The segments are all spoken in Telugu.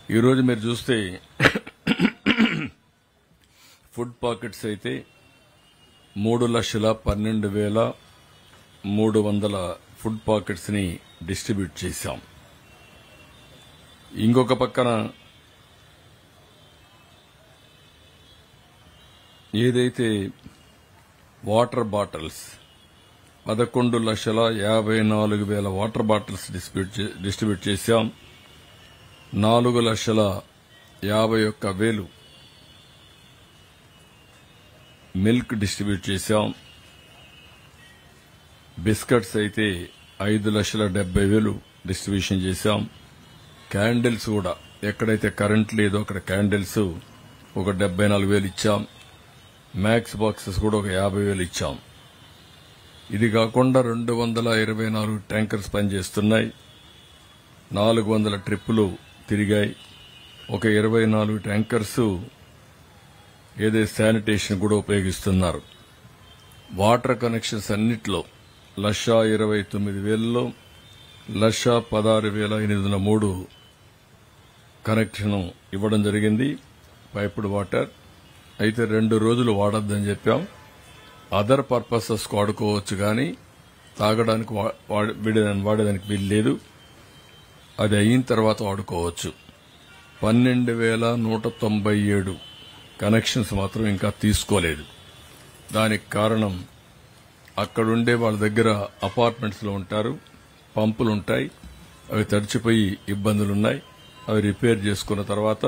ఈరోజు మీరు చూస్తే ఫుడ్ పాకెట్స్ అయితే 3,12,300 ఫుడ్ పాకెట్స్ ని డిస్ట్రిబ్యూట్ చేశాం. ఇంకొక పక్కన ఏదైతే water bottles 11,54,000 water bottles distribute చేశాం. 4,51,000 మిల్క్ డిస్ట్రిబ్యూట్ చేశాం. బిస్కెట్స్ అయితే 5,70,000 డిస్ట్రిబ్యూషన్ చేశాం. క్యాండిల్స్ కూడా ఎక్కడైతే కరెంట్ లేదో అక్కడ క్యాండిల్స్ ఒక 74,000 ఇచ్చాం. మ్యాక్స్ బాక్సెస్ కూడా ఒక 50,000 ఇచ్చాం. ఇది కాకుండా 224 ట్యాంకర్స్ పనిచేస్తున్నాయి. 400 ట్రిప్పులు తిరిగాయి. ఒక 24 ట్యాంకర్స్ ఏదైతే శానిటేషన్ కూడా ఉపయోగిస్తున్నారు. వాటర్ కనెక్షన్స్ అన్నిట్లో 1,29,000లో 1,16,803 కనెక్షన్ ఇవ్వడం జరిగింది. పైపుడ్ వాటర్ అయితే 2 రోజులు వాడొద్దని చెప్పాం. అదర్ పర్పసెస్ వాడుకోవచ్చు కానీ తాగడానికి వాడేదానికి వీలు లేదు. అది అయిన తర్వాత వాడుకోవచ్చు. 12,197 కనెక్షన్స్ మాత్రం ఇంకా తీసుకోలేదు. దానికి కారణం అక్కడుండే వాళ్ళ దగ్గర అపార్ట్మెంట్స్ లో ఉంటారు, పంపులుంటాయి, అవి తడిచిపోయి ఇబ్బందులున్నాయి. అవి రిపేర్ చేసుకున్న తర్వాత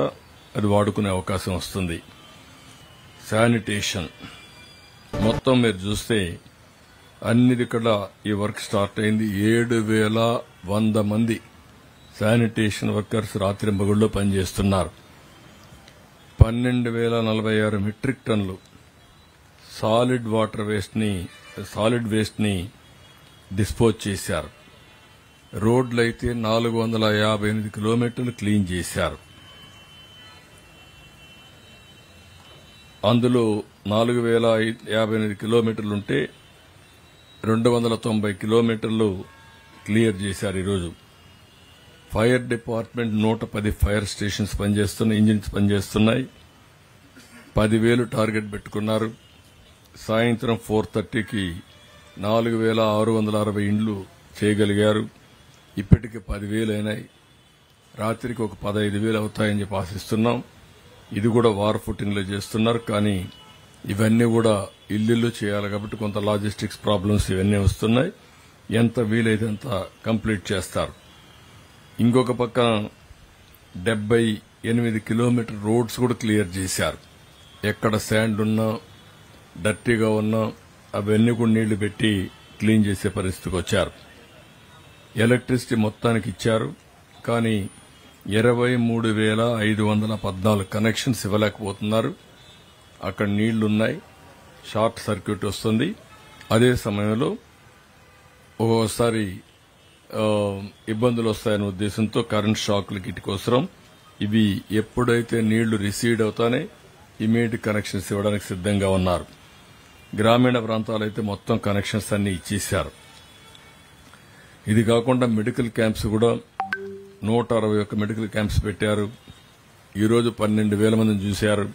అది వాడుకునే అవకాశం వస్తుంది. శానిటేషన్ మొత్తం మీరు చూస్తే అన్నిటికడ ఈ వర్క్ స్టార్ట్ అయింది. 7,100 మంది శానిటేషన్ వర్కర్స్ రాత్రింబగళ్లు పనిచేస్తున్నారు. 12,046 మెట్రిక్ టన్నులు సాలిడ్ వేస్ట్ ని డిస్పోజ్ చేశారు. రోడ్లైతే 458 కిలోమీటర్లు క్లీన్ చేశారు. అందులో 4,058 కిలోమీటర్లుంటే 290 కిలోమీటర్లు క్లియర్ చేశారు. ఈరోజు ఫైర్ డిపార్ట్మెంట్ 110 ఫైర్ స్టేషన్స్ పనిచేస్తున్నాయి, ఇంజిన్స్ పనిచేస్తున్నాయి. 10,000 టార్గెట్ పెట్టుకున్నారు. సాయంత్రం 4:30కి 4,660 ఇండ్లు చేయగలిగారు. ఇప్పటికి 10,000 అయినాయి. రాత్రికి ఒక 15,000 అవుతాయని చెప్పి ఆశిస్తున్నాం. ఇది కూడా వార్ ఫుటింగ్ లో చేస్తున్నారు. కానీ ఇవన్నీ కూడా ఇల్లు చేయాలి కాబట్టి కొంత లాజిస్టిక్స్ ప్రాబ్లమ్స్ ఇవన్నీ వస్తున్నాయి. ఎంత వీలైతే అంత కంప్లీట్ చేస్తారు. ఇంకొక పక్కన 78 కిలోమీటర్ రోడ్స్ కూడా క్లియర్ చేశారు. ఎక్కడ శాండ్ ఉన్నా డర్టీగా ఉన్నా అవన్నీ కూడా నీళ్లు పెట్టి క్లీన్ చేసే పరిస్థితికి వచ్చారు. ఎలక్ట్రిసిటీ మొత్తానికి ఇచ్చారు. కానీ 23,514 కనెక్షన్స్ ఇవ్వలేకపోతున్నారు. అక్కడ నీళ్లున్నాయి, షార్ట్ సర్క్యూట్ వస్తుంది. అదే సమయంలో ఒక్కోసారి ఇబ్బందులు వస్తాయనే ఉద్దేశంతో కరెంట్ షాక్లు కిట్ కోసం ఇవి ఎప్పుడైతే నీళ్లు రిసీడ్ అవుతానే ఇమీడియట్ కనెక్షన్స్ ఇవ్వడానికి సిద్దంగా ఉన్నారు. గ్రామీణ ప్రాంతాలైతే మొత్తం కనెక్షన్స్ అన్ని ఇచ్చేశారు. ఇది కాకుండా మెడికల్ క్యాంప్స్ కూడా 161 మెడికల్ క్యాంప్స్ పెట్టారు. ఈరోజు 12,000 మందిని చూశారు.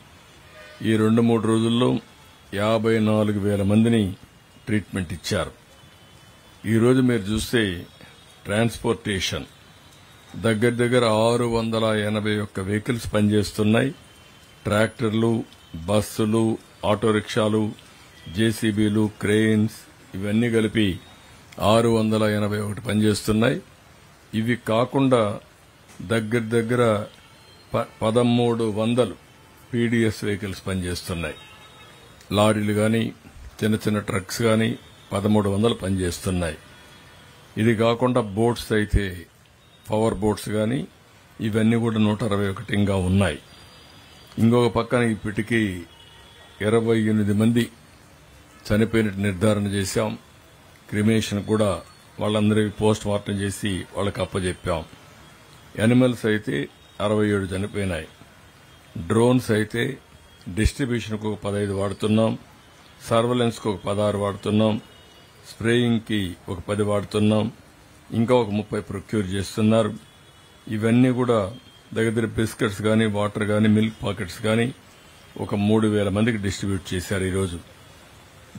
ఈ 2-3 రోజుల్లో 54,000 మందిని ట్రీట్మెంట్ ఇచ్చారు. ఈరోజు మీరు చూస్తే ట్రాన్స్పోర్టేషన్ దగ్గర 681 వెహికల్స్ పనిచేస్తున్నాయి. ట్రాక్టర్లు, బస్సులు, ఆటో రిక్షాలు, జేసీబీలు, క్రెయిన్స్ ఇవన్నీ కలిపి 681 పనిచేస్తున్నాయి. ఇవి కాకుండా దగ్గర 1,300 పీడీఎస్ వెహికల్స్ పనిచేస్తున్నాయి. లారీలు గాని చిన్న చిన్న ట్రక్స్ గాని 1,300 పనిచేస్తున్నాయి. ఇది కాకుండా బోట్స్ అయితే పవర్ బోట్స్ గాని ఇవన్నీ కూడా 161 ఉన్నాయి. ఇంకొక పక్కన ఇప్పటికీ 28 మంది చనిపోయినట్టు నిర్ధారణ చేశాం. క్రిమేషన్ కూడా వాళ్ళందరికీ పోస్ట్ మార్టం చేసి వాళ్ళకి అప్పచెప్పాం. యానిమల్స్ అయితే 67 చనిపోయినాయి. డ్రోన్స్ అయితే డిస్ట్రిబ్యూషన్కు ఒక 15 వాడుతున్నాం, సర్వలెన్స్కు ఒక 16 వాడుతున్నాం, స్ప్రేయింగ్ కి ఒక 10 వాడుతున్నాం, ఇంకా ఒక 30 ప్రొక్యూర్ చేస్తున్నారు. ఇవన్నీ కూడా దగ్గర బిస్కెట్స్ కానీ, వాటర్ కానీ, మిల్క్ పాకెట్స్ కానీ ఒక 3,000 మందికి డిస్ట్రిబ్యూట్ చేశారు. ఈరోజు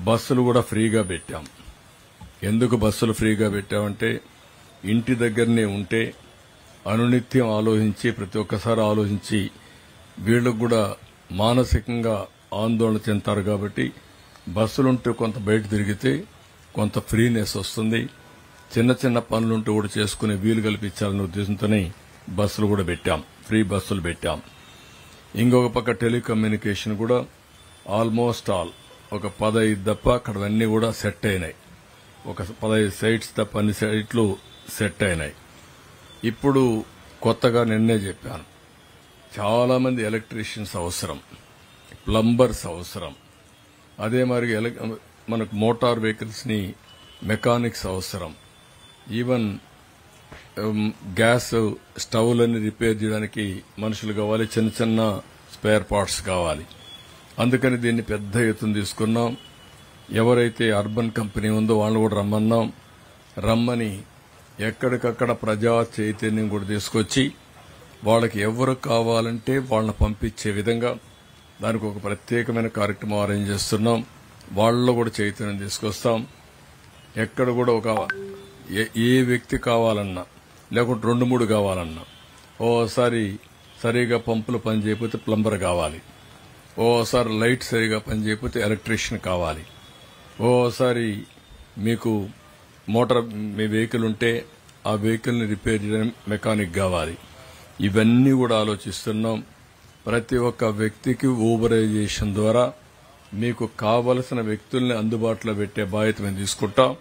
బస్సులు కూడా ఫ్రీగా పెట్టాం. ఎందుకు బస్సులు ఫ్రీగా పెట్టామంటే ఇంటి దగ్గరనే ఉంటే అనునిత్యం ఆలోచించి ప్రతి ఒక్కసారి ఆలోచించి వీళ్ళకు కూడా మానసికంగా ఆందోళన చెందుతారు. కాబట్టి బస్సులుంటే కొంత బయట తిరిగితే కొంత ఫ్రీనెస్ వస్తుంది. చిన్న చిన్న పనులుంటూ కూడా చేసుకునే వీలు కల్పించాలనే ఉద్దేశంతోనే బస్సులు కూడా పెట్టాం, ఫ్రీ బస్సులు పెట్టాం. ఇంకొక పక్క టెలికమ్యూనికేషన్ కూడా ఆల్మోస్ట్ ఆల్ ఒక 15 తప్ప అక్కడవన్నీ కూడా సెట్ అయినాయి. ఒక 15 సైట్స్ తప్ప అన్ని సైట్లు సెట్ అయినాయి. ఇప్పుడు కొత్తగా నిన్నే చెప్పాను, చాలా మంది ఎలక్ట్రీషియన్స్ అవసరం, ప్లంబర్స్ అవసరం. అదే మరి మనకు మోటార్ వెహికల్స్ ని మెకానిక్స్ అవసరం. ఈవెన్ గ్యాస్ స్టవ్లన్నీ రిపేర్ చేయడానికి మనుషులు కావాలి, చిన్న చిన్న స్పేర్ పార్ట్స్ కావాలి. అందుకని దీన్ని పెద్ద ఎత్తున తీసుకున్నాం. ఎవరైతే అర్బన్ కంపెనీ ఉందో వాళ్ళని కూడా రమ్మన్నాం. రమ్మని ఎక్కడికక్కడ ప్రజా చైతన్యం కూడా తీసుకొచ్చి వాళ్ళకి ఎవరు కావాలంటే వాళ్ళని పంపించే విధంగా దానికి ఒక ప్రత్యేకమైన కార్యక్రమం అరేంజ్ చేస్తున్నాం. వాళ్ళలో కూడా చైతన్యం తీసుకొస్తాం. ఎక్కడ కూడా ఒక ఏ వ్యక్తి కావాలన్నా లేకుంటే 2-3 కావాలన్నా, ఓసారి సరిగా పంపులు పనిచేయకపోతే ప్లంబర్ కావాలి, ఓసారి లైట్ సరిగా పనిచేయకపోతే ఎలక్ట్రీషియన్ కావాలి, ఓసారి మీకు మోటార్ మీ వెహికల్ ఉంటే ఆ వెహికల్ ని రిపేర్ చేయడానికి మెకానిక్ కావాలి. ఇవన్నీ కూడా ఆలోచిస్తున్నాం. ప్రతి ఒక్క వ్యక్తికి ఊబరైజేషన్ ద్వారా మీకు కావలసిన వ్యక్తుల్ని అందుబాటులో పెట్టే బాధ్యత మేము తీసుకుంటాం.